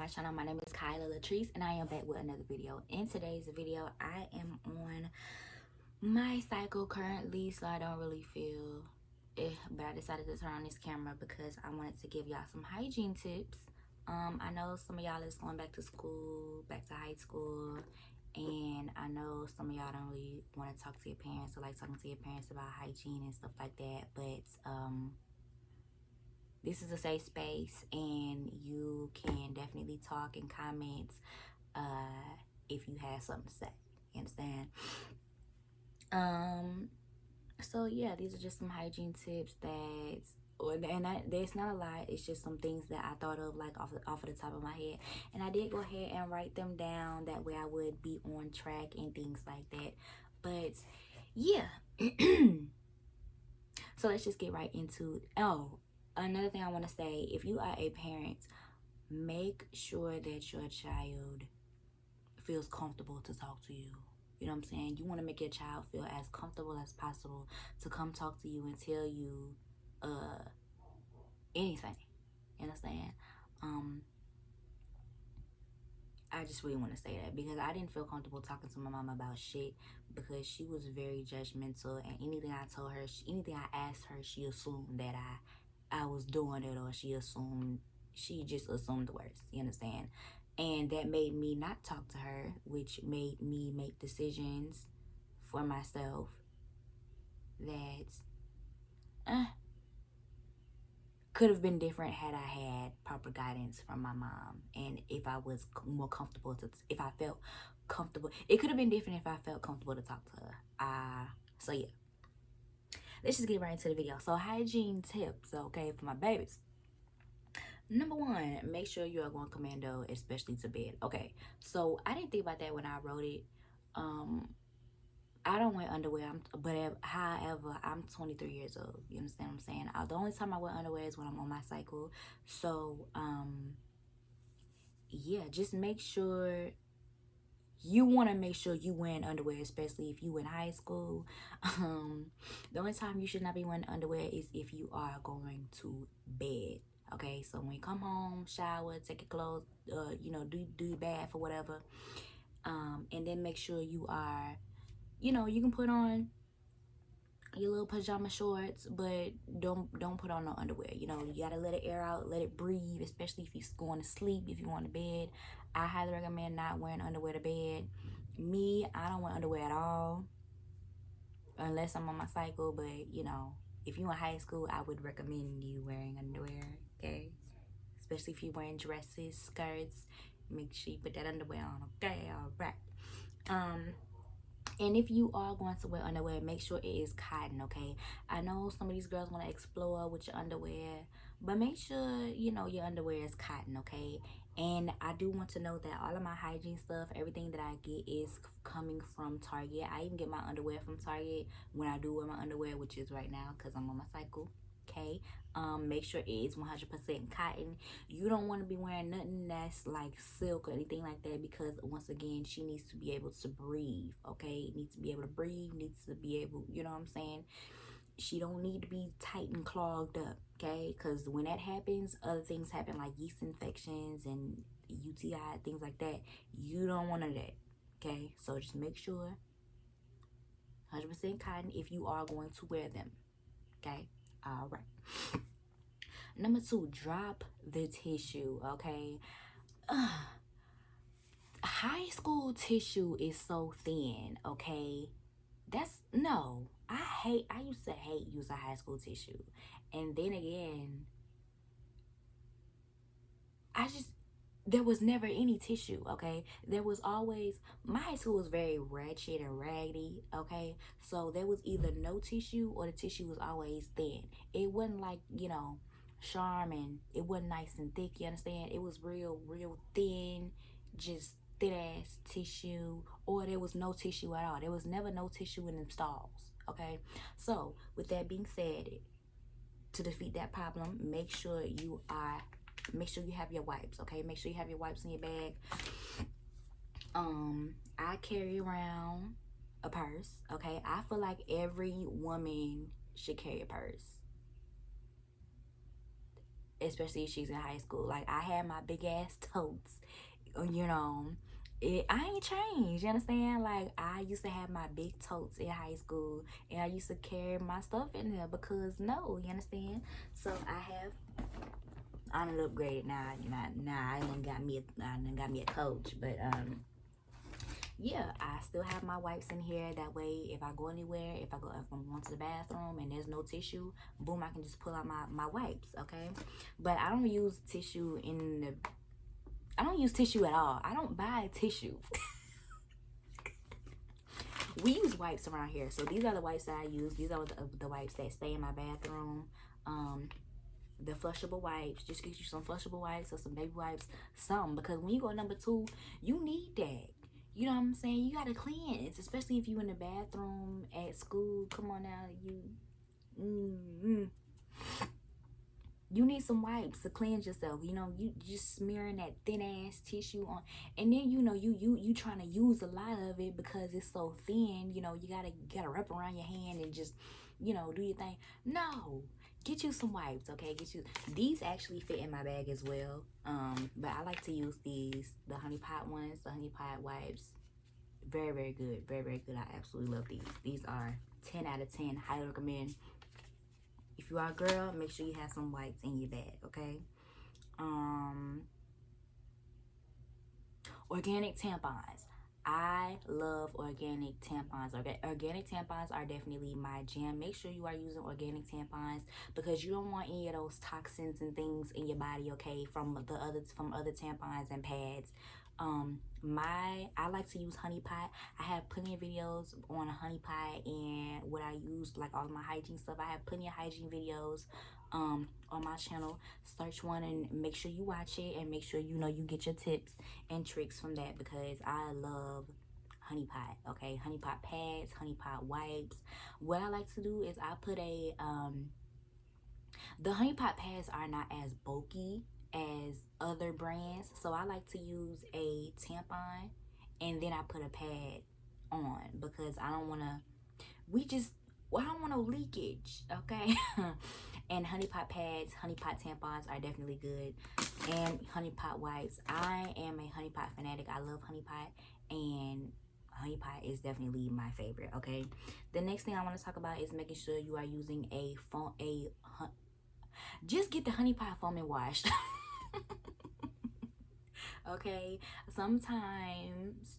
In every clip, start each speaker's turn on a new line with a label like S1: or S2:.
S1: my channel. My name is Kyla Latrice and I am back with another video. In today's video, I am on my cycle currently, so I don't really feel it, but I decided to turn on this camera because I wanted to give y'all some hygiene tips. I know some of y'all is going back to school, back to high school, and I know some of y'all don't really want to talk to your parents or like talking to your parents about hygiene and stuff like that, but this is a safe space and you can definitely talk and comment if you have something to say. You understand? So yeah, these are just some hygiene tips there's not a lot. It's just some things that I thought of like off of the top of my head, and I did go ahead and write them down. That way I would be on track and things like that. But yeah, so let's just get right into it. Oh, another thing I want to say, if you are a parent, make sure that your child feels comfortable to talk to you. You know what I'm saying? You want to make your child feel as comfortable as possible to come talk to you and tell you anything. You understand? I just really want to say that because I didn't feel comfortable talking to my mom about shit because she was very judgmental, and anything I told her, anything I asked her, she assumed that I was doing it, or she just assumed the worst. You understand? And that made me not talk to her, which made me make decisions for myself that could have been different had I had proper guidance from my mom, and if I was more comfortable if I felt comfortable. It could have been different if I felt comfortable to talk to her. So yeah, let's just get right into the video. So hygiene tips, okay, for my babies. Number one, make sure you are going commando, especially to bed. Okay, so I didn't think about that when I wrote it. I don't wear underwear, however, I'm 23 years old. You understand what I'm saying? The only time I wear underwear is when I'm on my cycle. So, yeah, just make sure you want to make sure you wearing underwear, especially if you in high school. The only time you should not be wearing underwear is if you are going to bed. Okay, so when you come home, shower, take your clothes, do your bath or whatever, and then make sure you are, you can put on your little pajama shorts, but don't put on no underwear. You gotta let it air out, let it breathe, especially if you're going to sleep, if you're going to bed. I highly recommend not wearing underwear to bed. Me, I don't wear underwear at all unless I'm on my cycle, but if you're in high school, I would recommend you wearing underwear, okay? Especially if you're wearing dresses, skirts, make sure you put that underwear on, okay? All right. And if you are going to wear underwear, make sure it is cotton, okay? I know some of these girls want to explore with your underwear, but make sure, your underwear is cotton, okay? And I do want to know that all of my hygiene stuff, everything that I get is coming from Target. I even get my underwear from Target when I do wear my underwear, which is right now because I'm on my cycle, okay? Make sure it is 100% cotton. You don't want to be wearing nothing that's like silk or anything like that, because once again, she needs to be able to breathe, okay? Needs to be able to breathe, needs to be able, you know what I'm saying? She don't need to be tight and clogged up, okay? Because when that happens, other things happen like yeast infections and UTI, things like that. You don't want that, okay? So just make sure 100% cotton if you are going to wear them, okay? All right. Number two, drop the tissue, okay? High school tissue is so thin, okay? I used to hate using high school tissue. And then again, there was never any tissue, okay? There was always, my high school was very ratchet and raggedy, okay? So there was either no tissue or the tissue was always thin. It wasn't like, Charmin. It wasn't nice and thick, you understand? It was real thin, just thin ass tissue, or there was no tissue at all. There was never no tissue in them stalls, okay? So with that being said, to defeat that problem, make sure you have your wipes, okay? Make sure you have your wipes in your bag. I carry around a purse, okay? I feel like every woman should carry a purse. especially if she's in high school. Like, I had my big ass totes, you know. I ain't changed, you understand? Like, I used to have my big totes in high school, and I used to carry my stuff in there because no, you understand? So I done upgraded now. I done got me a coach, but yeah, I still have my wipes in here. That way, if I go anywhere, if I'm going to the bathroom and there's no tissue, boom, I can just pull out my wipes, okay? But I don't use tissue I don't use tissue at all. I don't buy tissue. We use wipes around here. So these are the wipes that I use. These are the wipes that stay in my bathroom. The flushable wipes. Just get you some flushable wipes or some baby wipes. Because when you go number 2, you need that. You know what I'm saying? You gotta cleanse, especially if you in the bathroom at school. Come on now, you need some wipes to cleanse yourself. You know, you just smearing that thin ass tissue on, and then you trying to use a lot of it because it's so thin. You know, you gotta wrap around your hand and just, do your thing. No, get you some wipes, okay? These actually fit in my bag as well. But I like to use the honey pot ones, the honey pot wipes. Very, very good, very, very good. I absolutely love these. These are 10 out of 10. Highly recommend. If you are a girl, make sure you have some wipes in your bag, okay? Organic tampons. I love organic tampons. Organic tampons are definitely my jam. Make sure you are using organic tampons because you don't want any of those toxins and things in your body, okay, from other tampons and pads. I like to use honey pot. I have plenty of videos on a honey pot and what I use, like all of my hygiene stuff. I have plenty of hygiene videos on my channel. Search one and make sure you watch it, and make sure you get your tips and tricks from that because I love honey pot. Okay, honey pot pads, honey pot wipes. What I like to do is I put the honey pot pads are not as bulky as other brands, so I like to use a tampon and then I put a pad on because I don't want no leakage, okay? And honey pot pads, honey pot tampons are definitely good, and honey pot wipes. I am a honey pot fanatic. I love honey pot, and honey pot is definitely my favorite, okay? The next thing I want to talk about is making sure you are using just get the honey pot foam and wash. Okay, sometimes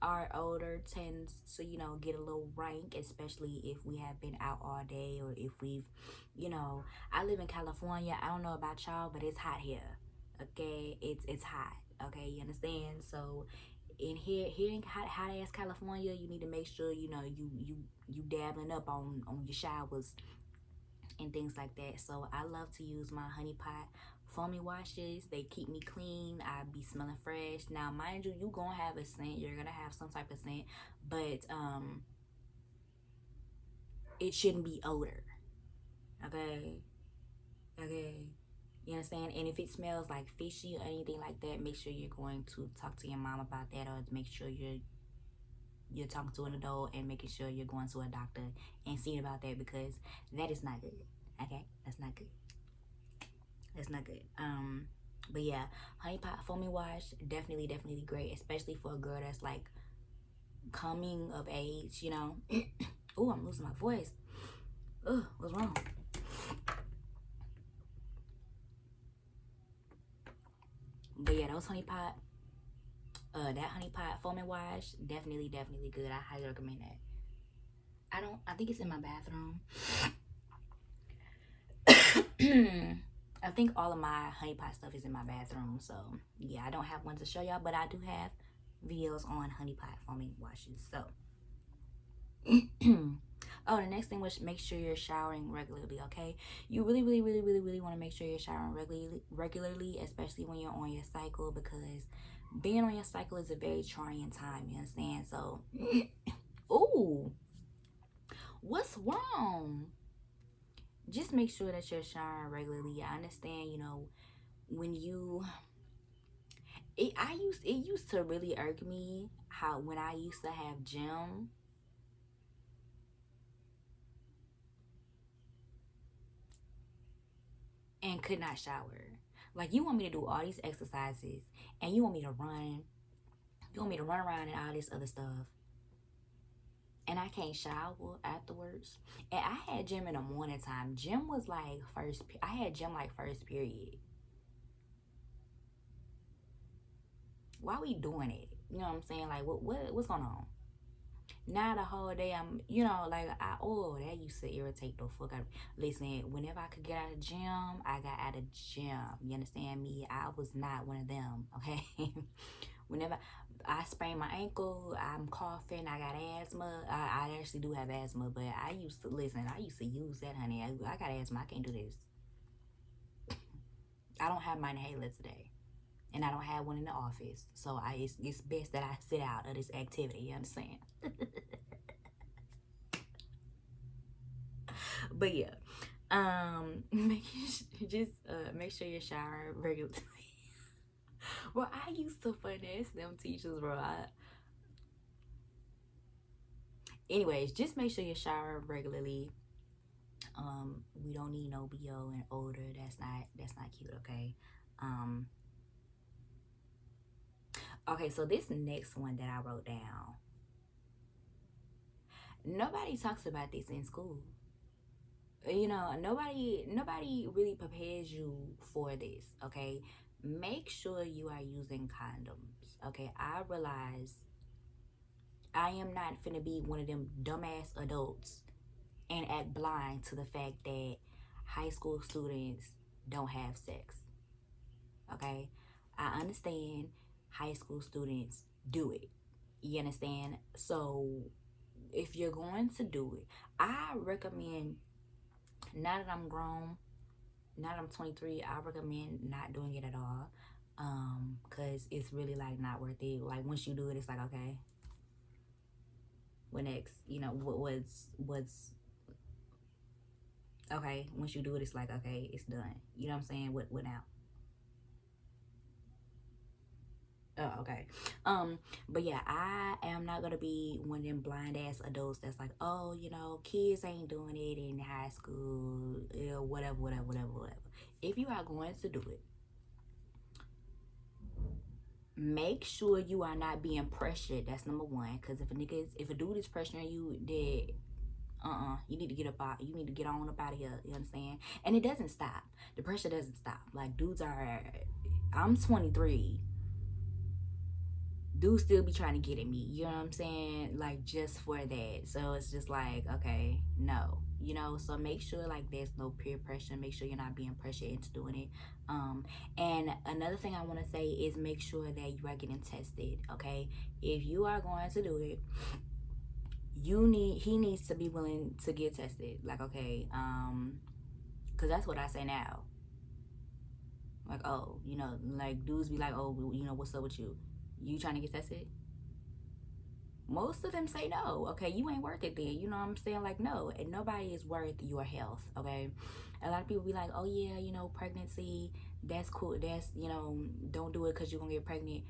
S1: our odor tends to get a little rank, especially if we have been out all day, or if we've I live in California. I don't know about y'all, but it's hot here, okay? It's hot, okay? You understand? So in here in hot ass California, you need to make sure you dabbling up on your showers and things like that. So I love to use my honey pot foamy washes. They keep me clean. I be smelling fresh. Now mind you, gonna have a scent. You're gonna have some type of scent, but it shouldn't be odor, okay? You understand? And if it smells like fishy or anything like that, make sure you're going to talk to your mom about that, or make sure you're talking to an adult and making sure you're going to a doctor and seeing about that, because that is not good, okay? That's not good. But yeah, honey pot foamy wash, definitely great, especially for a girl that's like coming of age, Oh, I'm losing my voice. Ugh, what's wrong? But yeah, those honey pot that honey pot foaming wash, definitely good. I highly recommend that. I think it's in my bathroom. I think all of my honey pot stuff is in my bathroom. So yeah, I don't have one to show y'all, but I do have videos on honey pot foaming washes. So oh, the next thing was make sure you're showering regularly, okay? You really want to make sure you're showering regularly, especially when you're on your cycle, because being on your cycle is a very trying time, you understand? So, ooh, what's wrong? Just make sure that you're showering regularly. I understand, when it used to really irk me how when I used to have gym, and could not shower. Like, you want me to do all these exercises and you want me to run. You want me to run around and all this other stuff. And I can't shower afterwards. And I had gym in the morning time. Gym was like I had gym like first period. Why we doing it? You know what I'm saying? Like, what's going on? Now the whole day I'm, like, that used to irritate the fuck out of me. Listen, whenever I could get out of gym, I got out of gym. You understand me? I was not one of them, okay? Whenever I sprain my ankle, I'm coughing, I got asthma. I actually do have asthma, but I used to use that, honey. I got asthma. I can't do this. I don't have my inhaler today. And I don't have one in the office. So it's best that I sit out of this activity, you understand? But yeah. Make sure you're showering regularly. Well, I used to finesse them teachers, bro. Anyways, just make sure you're showering regularly. We don't need no BO and odor. That's not cute, okay? Okay, so this next one that I wrote down. Nobody talks about this in school. Nobody really prepares you for this, okay? Make sure you are using condoms, okay? I realize I am not finna be one of them dumbass adults and act blind to the fact that high school students don't have sex, okay? I understand high school students do it. You understand? So if you're going to do it, I recommend, now that I'm grown, now that I'm 23, I recommend not doing it at all. Cause it's really like not worth it. Like, once you do it, it's like, okay, what next? What's okay? Once you do it, it's like, okay, it's done. You know what I'm saying? What now? Oh, okay. But yeah, I am not gonna be one of them blind ass adults that's like, oh, kids ain't doing it in high school, whatever. If you are going to do it, make sure you are not being pressured. That's number one. Because if a dude is pressuring you, then you need to get on up out of here. You understand? And it doesn't stop. The pressure doesn't stop. Like, I'm 23. Dudes still be trying to get at me, you know what I'm saying? Like, just for that. So it's just like, okay, no, so make sure like there's no peer pressure. Make sure you're not being pressured into doing it. And another thing I want to say is make sure that you are getting tested, okay? If you are going to do it, he needs to be willing to get tested. Like, okay, because that's what I say now. Like, oh, like, dudes be like, oh, what's up with you? You trying to get tested? Most of them say no. Okay, you ain't worth it then. You know what I'm saying? Like, no. And nobody is worth your health, okay? A lot of people be like, oh yeah, pregnancy, that's cool. That's, don't do it because you're going to get pregnant.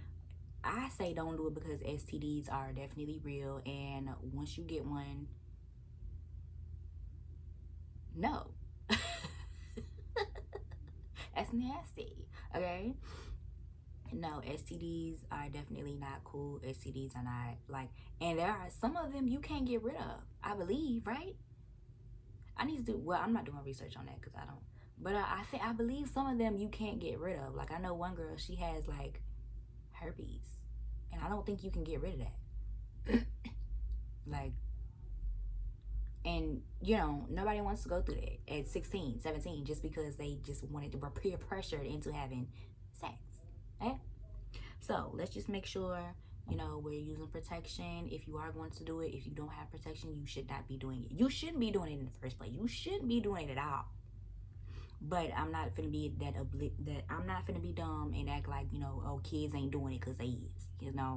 S1: I say don't do it because STDs are definitely real. And once you get one, no. That's nasty, okay? No, STDs are definitely not cool. STDs are not, like, and there are some of them you can't get rid of, I believe, right? I need to do, well, I'm not doing research on that because I don't, but I believe some of them you can't get rid of. Like, I know one girl, she has like herpes, and I don't think you can get rid of that. Like, and nobody wants to go through that at 16, 17 just because they just wanted to peer pressured into having sex. Okay? So let's just make sure, we're using protection. If you are going to do it, if you don't have protection, you should not be doing it. You shouldn't be doing it in the first place. You shouldn't be doing it at all. But I'm not finna be I'm not finna be dumb and act like, oh, kids ain't doing it because they is,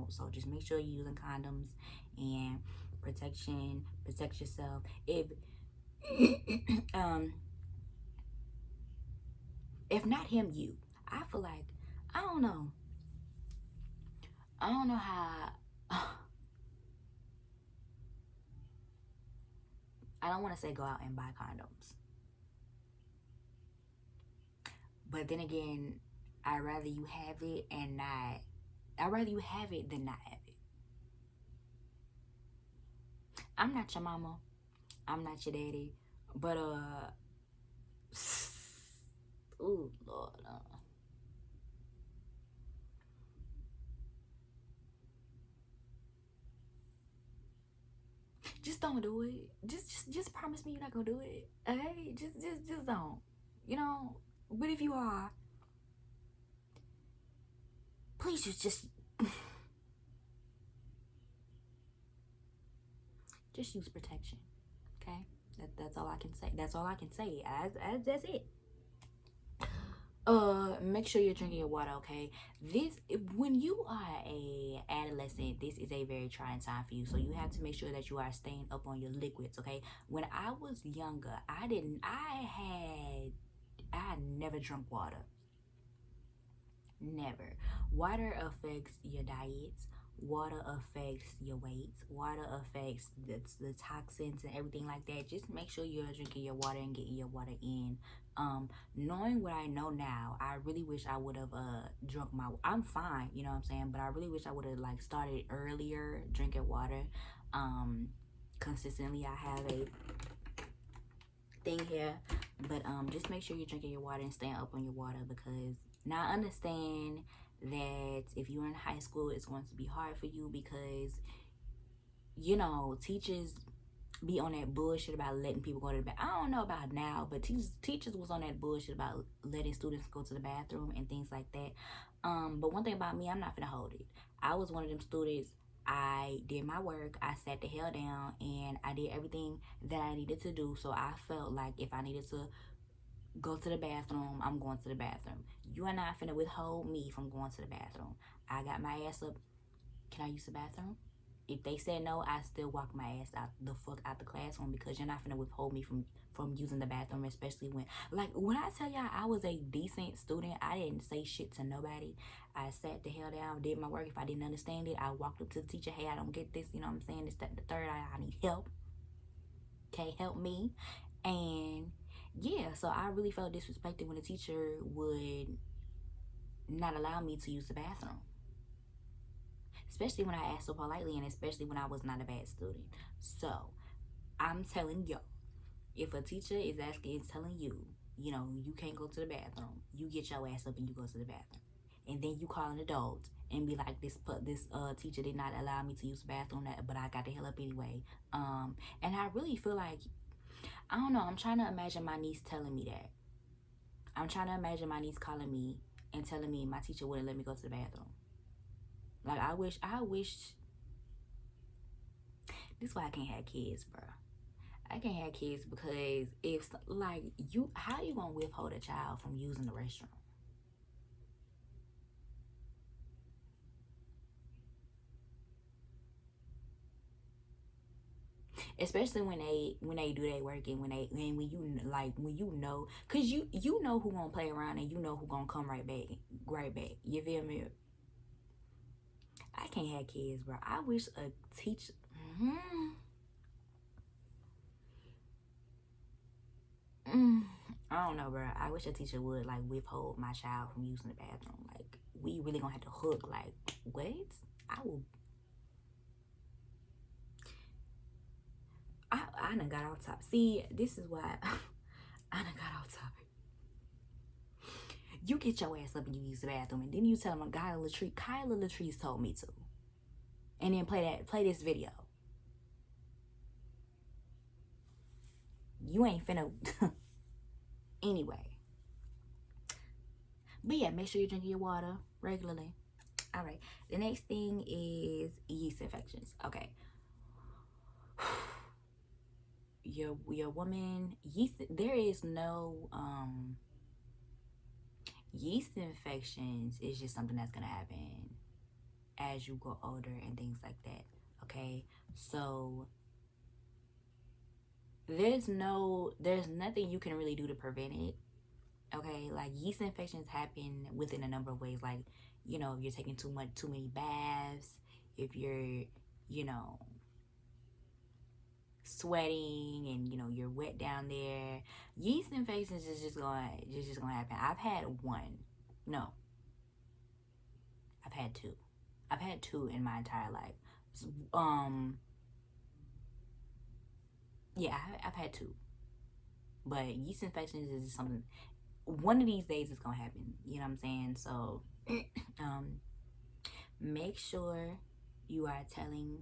S1: So just make sure you're using condoms and protection. Protect yourself. If not him, you. I feel like, I don't know how. I don't want to say go out and buy condoms. But then again, I'd rather you have it and not. I'd rather you have it than not have it. I'm not your mama. I'm not your daddy. But oh Lord. Just don't do it. Just promise me you're not gonna do it. Okay? Just don't. You know. But if you are, please just use protection. Okay? That's all I can say. That's all I can say. That's it. Make sure you're drinking your water. Okay, when you are a adolescent, this is a very trying time for you, so you have to make sure that you are staying up on your liquids. Okay, when I was younger, I had never drunk water. Never. Water affects your diet. Water affects your weight. Water affects the toxins and everything like that. Just make sure you're drinking your water and getting your water in. Knowing what I know now, I really wish I would have drunk my. I'm fine, you know what I'm saying, but I really wish I would have like started earlier drinking water. Consistently, I have a thing here, but just make sure you're drinking your water and staying up on your water, because now I understand that if you're in high school, it's going to be hard for you because, you know, teachers be on that bullshit about letting people go to the bathroom. I don't know about now, but teachers was on that bullshit about letting students go to the bathroom and things like that. But one thing about me, I'm not gonna hold it. I was one of them students. I did my work, I sat the hell down, and I did everything that I needed to do. So I felt like if I needed to go to the bathroom, I'm going to the bathroom. You are not finna withhold me from going to the bathroom. I got my ass up. Can I use the bathroom? If they said no, I still walk my ass out the fuck out the classroom, because you're not finna withhold me from using the bathroom, especially when I tell y'all I was a decent student. I didn't say shit to nobody. I sat the hell down, did my work. If I didn't understand it, I walked up to the teacher. Hey, I don't get this. You know what I'm saying? This, that, the third. I need help. Okay, help me. And yeah, so I really felt disrespected when the teacher would not allow me to use the bathroom, especially when I asked so politely, and especially when I was not a bad student. So I'm telling y'all, if a teacher is telling you, you know, you can't go to the bathroom, you get your ass up and you go to the bathroom, and then you call an adult and be like, this teacher did not allow me to use the bathroom, but I got the hell up anyway. And I really feel like, I don't know, I'm trying to imagine my niece telling me that. I'm trying to imagine my niece calling me and telling me my teacher wouldn't let me go to the bathroom. Like, I wish. This is why I can't have kids, bro. I can't have kids because if, like, how you gonna withhold a child from using the restroom? Especially when they do their work, and when you know, cause you know who gonna play around and you know who gonna come right back. You feel me? I can't have kids, bro. I wish a teacher. I don't know, bro. I wish a teacher would like withhold my child from using the bathroom. Like, we really gonna have to hook. Like, what? I will. I done got off topic. See, this is why I done got off topic. You get your ass up and you use the bathroom, and then you tell them Kyla Latrice told me to, and then play this video. You ain't finna. Anyway. But yeah, make sure you're drinking your water regularly. All right. The next thing is yeast infections. Okay. Your woman, there is no yeast infections is just something that's gonna happen as you go older and things like that. Okay. So there's nothing you can really do to prevent it. Okay, like, yeast infections happen within a number of ways. Like, you know, if you're taking too many baths, if you're, you know, sweating and you're wet down there, yeast infections is just gonna happen. I've had one. No, I've had two. I've had two in my entire life. Um, yeah, I've had two. But yeast infections is something. One of these days it's gonna happen. You know what I'm saying? So, um, make sure you are telling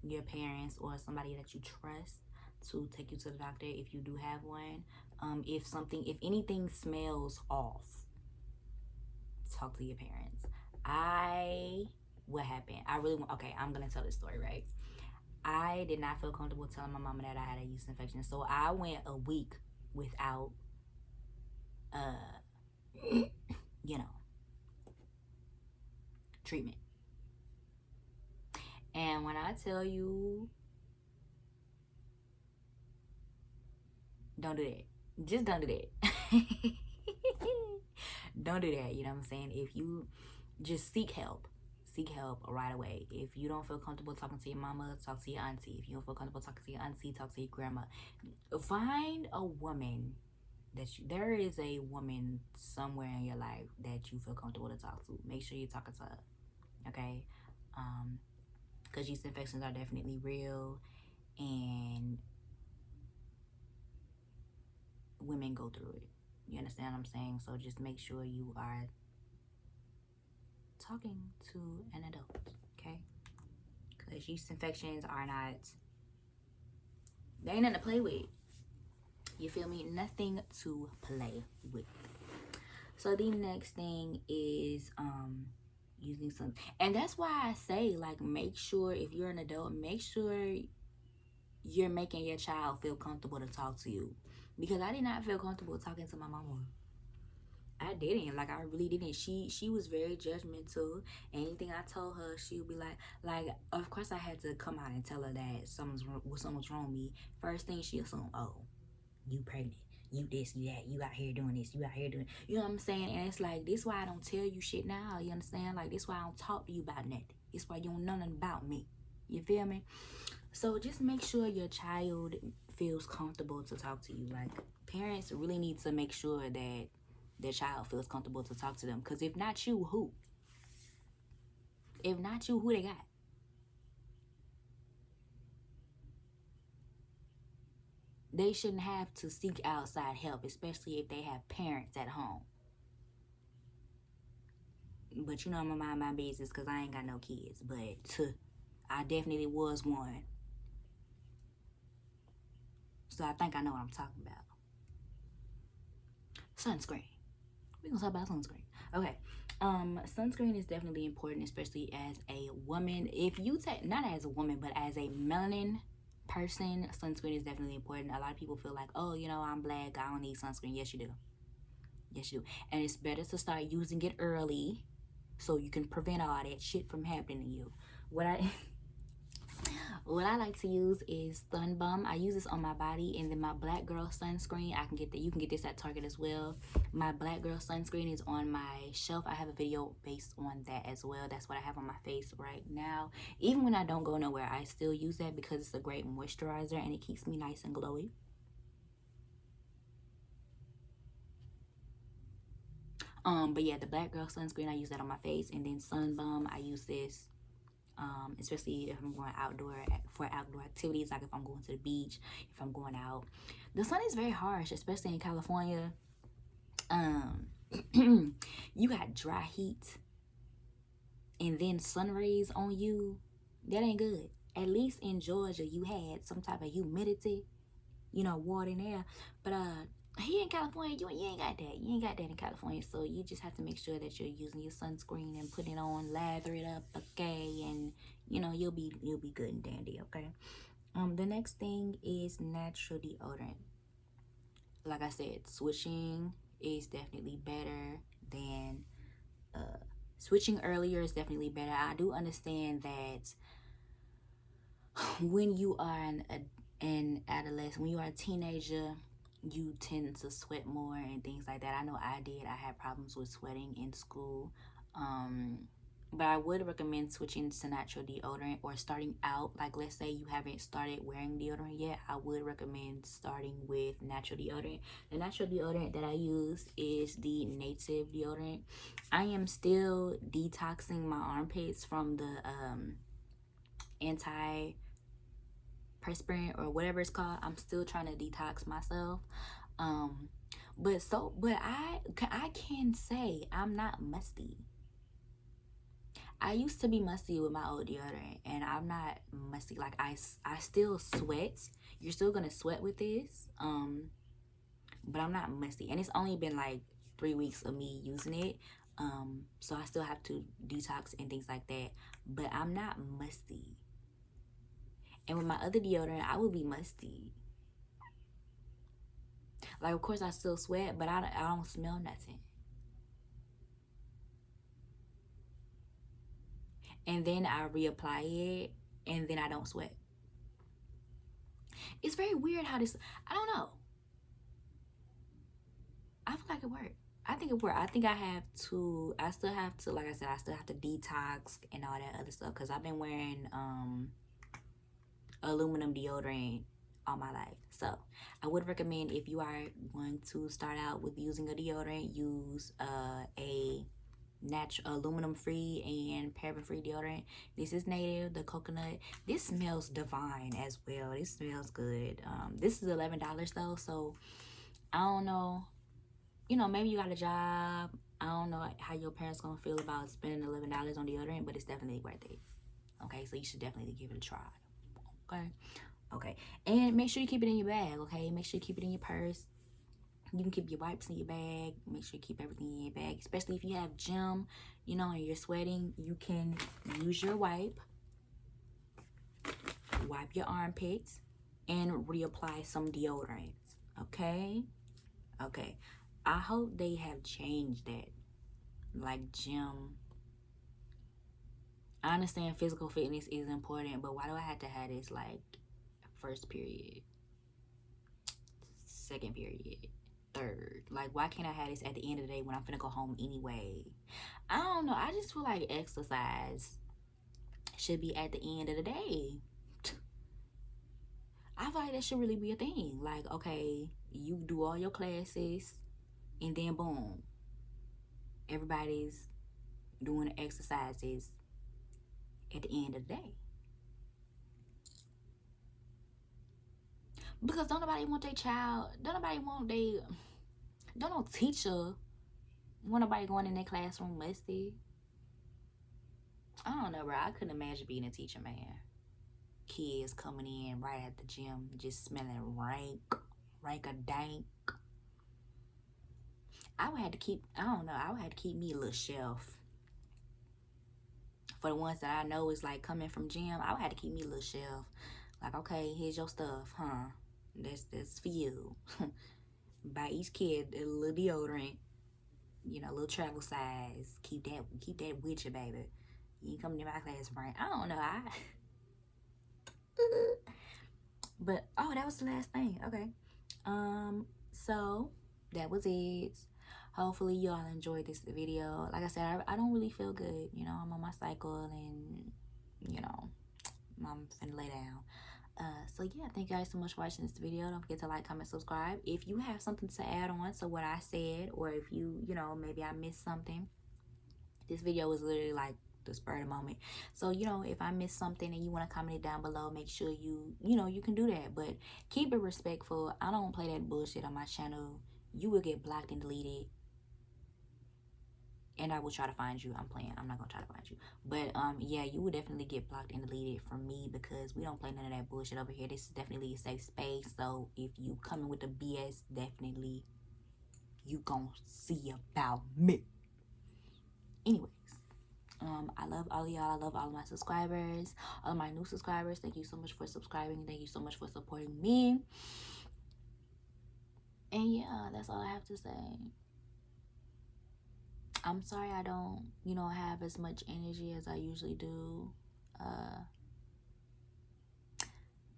S1: your parents or somebody that you trust to take you to the doctor if you do have one. If anything smells off, talk to your parents. What happened? I really want. Okay, I'm gonna tell this story, right? I did not feel comfortable telling my mama that I had a yeast infection, so I went a week without, you know, treatment. And when I tell you, don't do that. Just don't do that. Don't do that. You know what I'm saying? If you just seek help right away. If you don't feel comfortable talking to your mama, talk to your auntie. If you don't feel comfortable talking to your auntie, talk to your grandma. Find a woman there is a woman somewhere in your life that you feel comfortable to talk to. Make sure you're talking to her. Okay? Because yeast infections are definitely real, and women go through it. You understand what I'm saying? So just make sure you are talking to an adult, okay? Because yeast infections they ain't nothing to play with. You feel me? Nothing to play with. So the next thing is using some, and that's why I say, like, make sure if you're an adult, make sure you're making your child feel comfortable to talk to you. Because I did not feel comfortable talking to my mama. I didn't. Like, I really didn't. She was very judgmental. Anything I told her, she would be like, of course I had to come out and tell her that something's wrong with me. First thing she assumed, oh, you pregnant. You this, you that. You out here doing this. You out here doing, you know what I'm saying? And it's like, this why I don't tell you shit now. You understand? Like, this why I don't talk to you about nothing. This why you don't know nothing about me. You feel me? So just make sure your child feels comfortable to talk to you. Like, parents really need to make sure that their child feels comfortable to talk to them. Because if not you, who? If not you, who they got? They shouldn't have to seek outside help, especially if they have parents at home. But I'm gonna mind my business because I ain't got no kids. But I definitely was one. So I think I know what I'm talking about. Sunscreen. We're gonna talk about sunscreen. Okay. Sunscreen is definitely important, especially as a woman. If you take, not as a woman, but as a melanin person, sunscreen is definitely important. A lot of people feel like, oh, I'm black, I don't need sunscreen. Yes, you do. Yes, you do. And it's better to start using it early so you can prevent all that shit from happening to you. What I like to use is Sun Bum. I use this on my body, and then my Black Girl sunscreen. You can get this at Target as well. My Black Girl sunscreen is on my shelf. I have a video based on that as well. That's what I have on my face right now. Even when I don't go nowhere, I still use that because it's a great moisturizer and it keeps me nice and glowy. But yeah, the Black Girl sunscreen, I use that on my face, and then Sun Bum, I use this. Especially if I'm going for outdoor activities, like if I'm going to the beach, if I'm going out. The sun is very harsh, especially in California. You got dry heat and then sun rays on you. That ain't good. At least in Georgia, you had some type of humidity, water in there. But here in California, you ain't got that. You ain't got that in California. So you just have to make sure that you're using your sunscreen and putting it on, lather it up, okay, and you'll be good and dandy, okay. The next thing is natural deodorant. Like I said, switching is definitely better than switching earlier is definitely better. I do understand that when you are an adolescent, when you are a teenager, you tend to sweat more and things like that. I know I did. I had problems with sweating in school. But I would recommend switching to natural deodorant, or starting out, like let's say you haven't started wearing deodorant yet, I would recommend starting with natural deodorant. The natural deodorant that I use is the native deodorant. I am still detoxing my armpits from the anti perspirant or whatever it's called. I'm still trying to detox myself. Um, but I can say I'm not musty. I used to be musty with my old deodorant, and I'm not musty. Like I still sweat. You're still gonna sweat with this, but I'm not musty. And it's only been like 3 weeks of me using it, so I still have to detox and things like that. But I'm not musty. And with my other deodorant, I would be musty. Like, of course, I still sweat, but I don't smell nothing. And then I reapply it, and then I don't sweat. It's very weird how this, I don't know. I feel like it worked. I think it worked. I think I still have to, like I said, I still have to detox and all that other stuff, because I've been wearing aluminum deodorant all my life. So I would recommend, if you are going to start out with using a deodorant, use a natural aluminum free and paraben free deodorant. This is native, the coconut. This smells divine as well. This smells good. This is $11 though, so I don't know, you know, maybe you got a job. I don't know how your parents gonna feel about spending $11 on deodorant, but it's definitely worth it. Okay, so you should definitely give it a try. Okay, and make sure you keep it in your bag. Okay, make sure you keep it in your purse. You can keep your wipes in your bag. Make sure you keep everything in your bag, especially if you have gym, you know, and you're sweating. You can use your wipe your armpits, and reapply some deodorants. Okay, I hope they have changed that. Like gym, I understand physical fitness is important, but why do I have to have this like first period, second period, third? Like, why can't I have this at the end of the day when I'm finna go home anyway? I don't know. I just feel like exercise should be at the end of the day. I feel like that should really be a thing. Like, okay, you do all your classes, and then boom, everybody's doing the exercises at the end of the day. Because don't nobody want their child, don't nobody want don't no teacher want nobody going in their classroom musty. I don't know, bro. I couldn't imagine being a teacher, man. Kids coming in right at the gym just smelling rank or dank. I would have to keep, I don't know, I would have to keep me a little shelf. For the ones that I know is like coming from gym, I would have to keep me a little shelf. Like, okay, here's your stuff, huh? That's for you. Buy each kid a little deodorant, you know, a little travel size. Keep that with you, baby. You ain't coming to my class, right? I don't know. But oh, that was the last thing. Okay. So that was it. Hopefully y'all enjoyed this video. Like I said, I don't really feel good. You know, I'm on my cycle, and you know, I'm finna lay down. So yeah, thank you guys so much for watching this video. Don't forget to like, comment, subscribe. If you have something to add on to what I said, or if you know, maybe I missed something. This video was literally like the spur of the moment. So, you know, if I missed something and you want to comment it down below, make sure you know, you can do that. But keep it respectful. I don't play that bullshit on my channel. You will get blocked and deleted. And I will try to find you. I'm playing. I'm not gonna try to find you. But yeah, you will definitely get blocked and deleted from me, because we don't play none of that bullshit over here. This is definitely a safe space. So if you coming with the BS, definitely you gonna see about me. Anyways, I love all of y'all. I love all of my subscribers, all of my new subscribers. Thank you so much for subscribing. Thank you so much for supporting me. And yeah, that's all I have to say. I'm sorry I don't, you know, have as much energy as I usually do.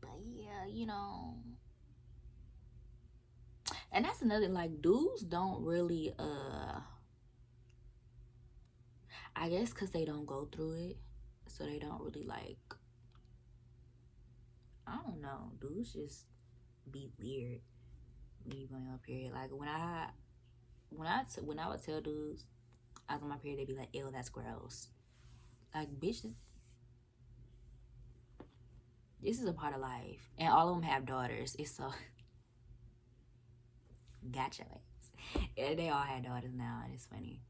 S1: But yeah, you know. And that's another, like, dudes don't really, I guess because they don't go through it, so they don't really like, I don't know, dudes just be weird when you go on your period. Like when I would tell dudes I was on my period, they'd be like, ew, that's gross. Like, bitch, this is a part of life. And all of them have daughters. It's so gotcha. Yeah, they all have daughters now, and it's funny.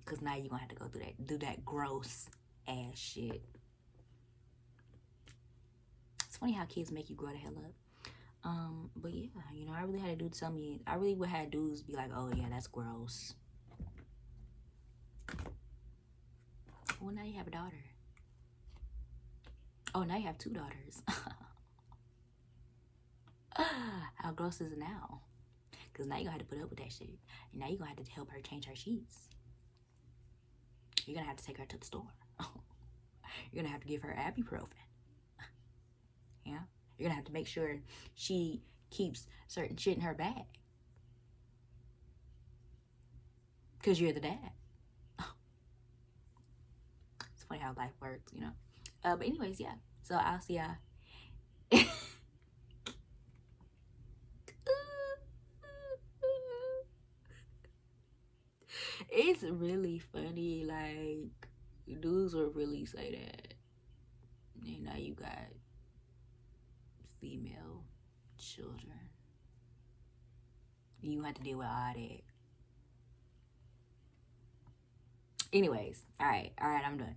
S1: Cause now you're gonna have to go through do that gross ass shit. It's funny how kids make you grow the hell up. But yeah, I really had a dude tell me, I really would have dudes be like, oh yeah, that's gross. Well, now you have a daughter. Oh, now you have 2 daughters. How gross is it now? Because now you're gonna have to put up with that shit. And now you're gonna have to help her change her sheets. You're gonna have to take her to the store. You're gonna have to give her ibuprofen. Yeah? You're gonna have to make sure she keeps certain shit in her bag. Because you're the dad. It's funny how life works, But anyways, yeah. So I'll see y'all. It's really funny, like, dudes will really say that. And now you got female children. You have to deal with all that. Anyways, all right, I'm done.